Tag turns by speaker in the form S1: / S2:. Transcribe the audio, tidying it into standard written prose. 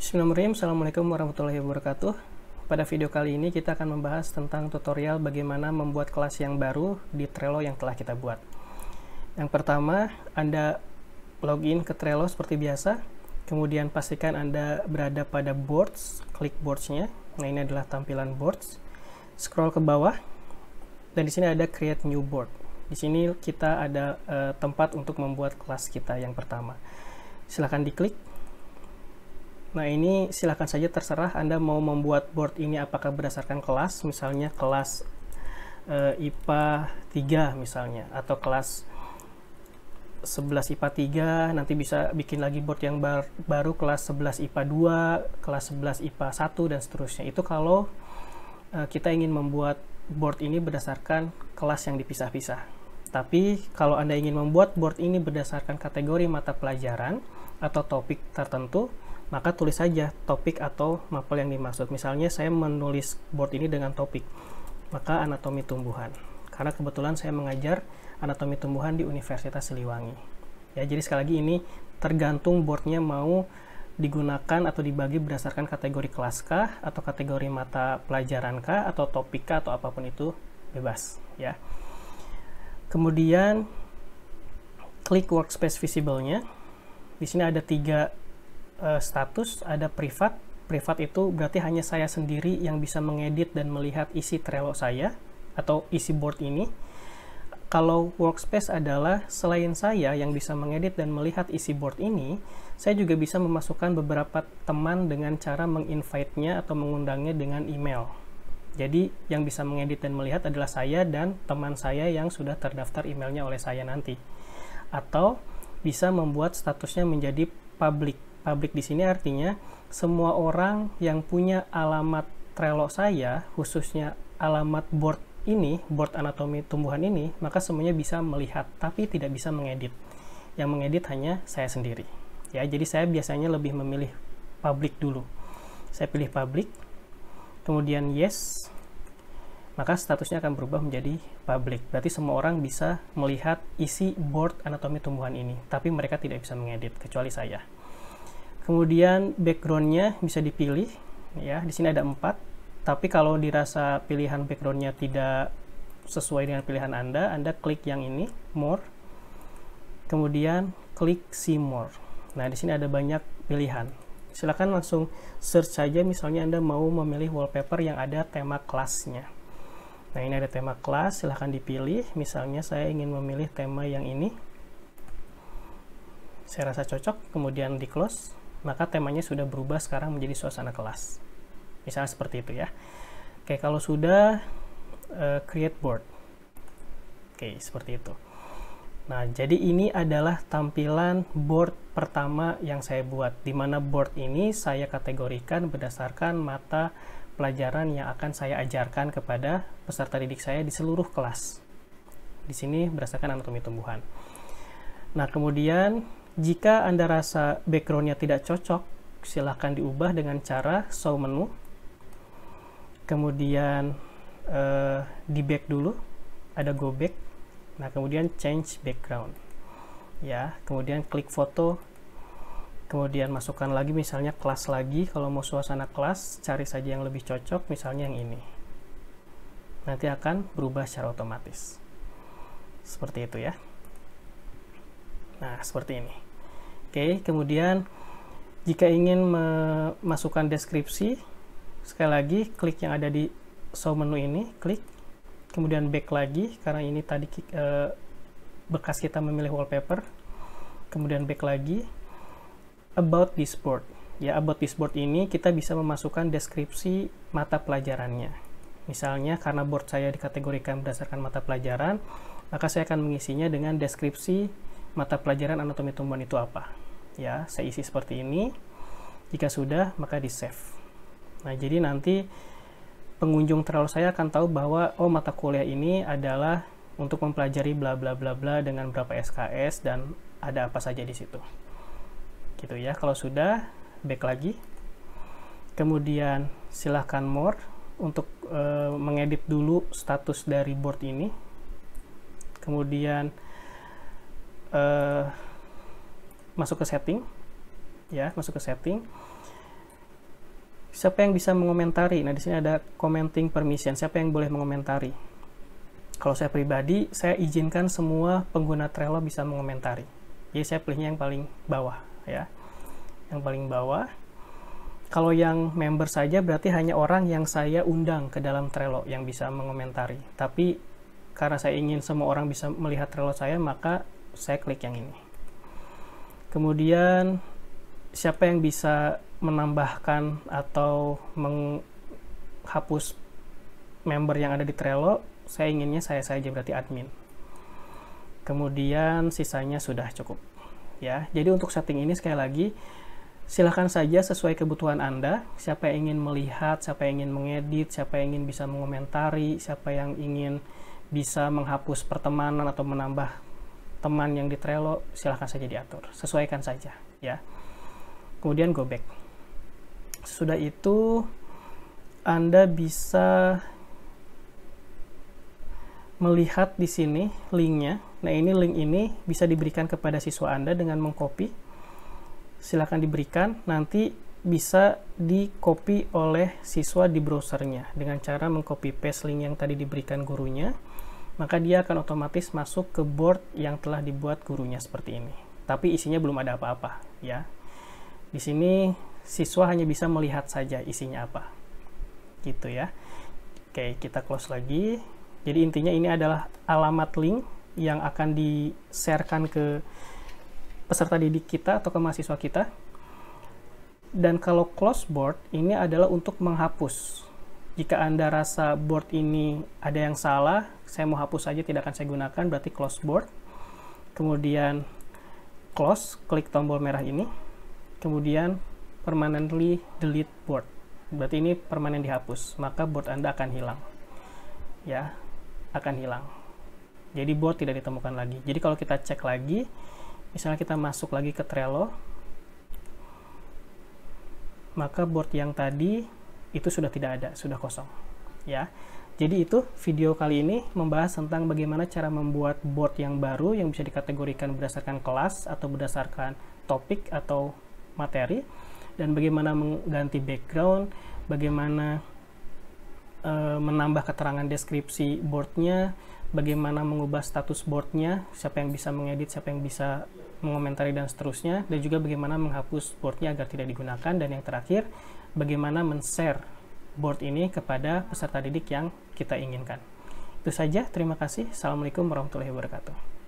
S1: Bismillahirrahmanirrahim. Assalamualaikum warahmatullahi wabarakatuh. Pada video kali ini kita akan membahas tentang tutorial bagaimana membuat kelas yang baru di Trello yang telah kita buat. Yang pertama, Anda login ke Trello seperti biasa. Kemudian pastikan Anda berada pada boards, klik boards-nya. Nah, ini adalah tampilan boards. Scroll ke bawah dan di sini ada create new board. Di sini kita ada tempat untuk membuat kelas kita yang pertama. Silahkan diklik. Nah, ini silahkan saja terserah Anda mau membuat board ini apakah berdasarkan kelas, misalnya kelas IPA 3 misalnya, atau kelas 11 IPA 3, nanti bisa bikin lagi board yang baru kelas 11 IPA 2, kelas 11 IPA 1, dan seterusnya. Itu kalau kita ingin membuat board ini berdasarkan kelas yang dipisah-pisah. Tapi kalau Anda ingin membuat board ini berdasarkan kategori mata pelajaran atau topik tertentu, maka tulis saja topik atau mapel yang dimaksud. Misalnya saya menulis board ini dengan topik, maka anatomi tumbuhan. Karena kebetulan saya mengajar anatomi tumbuhan di Universitas Siliwangi. Ya, jadi sekali lagi ini tergantung boardnya mau digunakan atau dibagi berdasarkan kategori kelas kah, atau kategori mata pelajaran kah, atau topik kah, atau apapun itu bebas. Ya. Kemudian klik workspace visible-nya. Di sini ada 3 status, ada privat. Privat itu berarti hanya saya sendiri yang bisa mengedit dan melihat isi Trello saya atau isi board ini. Kalau workspace adalah selain saya yang bisa mengedit dan melihat isi board ini, saya juga bisa memasukkan beberapa teman dengan cara menginvite-nya atau mengundangnya dengan email. Jadi yang bisa mengedit dan melihat adalah saya dan teman saya yang sudah terdaftar emailnya oleh saya nanti. Atau bisa membuat statusnya menjadi public. Public di sini artinya semua orang yang punya alamat Trello saya, khususnya alamat board ini, board anatomi tumbuhan ini, maka semuanya bisa melihat, tapi tidak bisa mengedit. Yang mengedit hanya saya sendiri. Ya, jadi saya biasanya lebih memilih public dulu. Saya pilih public, kemudian yes, maka statusnya akan berubah menjadi public. Berarti semua orang bisa melihat isi board anatomi tumbuhan ini, tapi mereka tidak bisa mengedit, kecuali saya. Kemudian background-nya bisa dipilih, ya. Di sini ada 4. Tapi kalau dirasa pilihan background-nya tidak sesuai dengan pilihan Anda klik yang ini, more. Kemudian klik see more. Nah, di sini ada banyak pilihan. Silakan langsung search saja, misalnya Anda mau memilih wallpaper yang ada tema kelasnya. Nah, ini ada tema kelas, silahkan dipilih. Misalnya saya ingin memilih tema yang ini. Saya rasa cocok, kemudian di close. Maka temanya sudah berubah sekarang menjadi suasana kelas. Misalnya seperti itu ya. Oke, kalau sudah create board. Oke, seperti itu. Nah, jadi ini adalah tampilan board pertama yang saya buat, di mana board ini saya kategorikan berdasarkan mata pelajaran yang akan saya ajarkan kepada peserta didik saya di seluruh kelas. Di sini berdasarkan anatomi tumbuhan. Nah, kemudian jika Anda rasa background-nya tidak cocok, silahkan diubah dengan cara show menu. Kemudian di back dulu, ada go back. Nah, kemudian change background. Ya, kemudian klik foto. Kemudian masukkan lagi misalnya kelas lagi. Kalau mau suasana kelas, cari saja yang lebih cocok, misalnya yang ini. Nanti akan berubah secara otomatis. Seperti itu ya. Nah, seperti ini. Oke, kemudian jika ingin memasukkan deskripsi, sekali lagi klik yang ada di show menu ini, klik, kemudian back lagi, karena ini tadi bekas kita memilih wallpaper, kemudian back lagi, about this board. Ya, about this board ini kita bisa memasukkan deskripsi mata pelajarannya. Misalnya karena board saya dikategorikan berdasarkan mata pelajaran, maka saya akan mengisinya dengan deskripsi mata pelajaran anatomi tumbuhan itu apa. Ya, saya isi seperti ini. Jika sudah, maka di save. Nah, jadi nanti pengunjung Trello saya akan tahu bahwa oh, mata kuliah ini adalah untuk mempelajari bla bla bla bla dengan berapa SKS dan ada apa saja di situ. Gitu ya. Kalau sudah, back lagi. Kemudian silahkan more untuk mengedit dulu status dari board ini. Kemudian masuk ke setting, ya, masuk ke setting. Siapa yang bisa mengomentari? Nah, di sini ada commenting permission. Siapa yang boleh mengomentari? Kalau saya pribadi, saya izinkan semua pengguna Trello bisa mengomentari. Jadi saya pilihnya yang paling bawah, ya. Yang paling bawah. Kalau yang member saja berarti hanya orang yang saya undang ke dalam Trello yang bisa mengomentari. Tapi karena saya ingin semua orang bisa melihat Trello saya, maka saya klik yang ini. Kemudian siapa yang bisa menambahkan atau menghapus member yang ada di Trello, saya inginnya saya saja, berarti admin. Kemudian sisanya sudah cukup, ya. Jadi untuk setting ini sekali lagi silahkan saja sesuai kebutuhan Anda, siapa yang ingin melihat, siapa yang ingin mengedit, siapa yang ingin bisa mengomentari, siapa yang ingin bisa menghapus pertemanan atau menambah teman yang di Trello, silahkan saja diatur, sesuaikan saja, ya. Kemudian go back. Sudah itu Anda bisa melihat di sini linknya. Nah, ini link ini bisa diberikan kepada siswa Anda dengan mengcopy. Silakan diberikan, nanti bisa di-copy oleh siswa di browsernya dengan cara mengcopy paste link yang tadi diberikan gurunya, maka dia akan otomatis masuk ke board yang telah dibuat gurunya seperti ini. Tapi isinya belum ada apa-apa, ya. Di sini siswa hanya bisa melihat saja isinya apa, gitu ya. Oke, kita close lagi. Jadi intinya ini adalah alamat link yang akan di-sharekan ke peserta didik kita atau ke mahasiswa kita. Dan kalau close board ini adalah untuk menghapus. Jika Anda rasa board ini ada yang salah, saya mau hapus saja, tidak akan saya gunakan, berarti close board. Kemudian close, klik tombol merah ini. Kemudian permanently delete board. Berarti ini permanen dihapus, maka board Anda akan hilang. Ya, akan hilang. Jadi board tidak ditemukan lagi. Jadi kalau kita cek lagi, misalnya kita masuk lagi ke Trello, maka board yang tadi itu sudah tidak ada, sudah kosong. Ya. Jadi itu video kali ini membahas tentang bagaimana cara membuat board yang baru yang bisa dikategorikan berdasarkan kelas atau berdasarkan topik atau materi, dan bagaimana mengganti background, bagaimana menambah keterangan deskripsi boardnya, bagaimana mengubah status boardnya, siapa yang bisa mengedit, siapa yang bisa mengomentari, dan seterusnya, dan juga bagaimana menghapus boardnya agar tidak digunakan, dan yang terakhir, bagaimana men-share board ini kepada peserta didik yang kita inginkan. Itu saja, terima kasih. Assalamualaikum warahmatullahi wabarakatuh.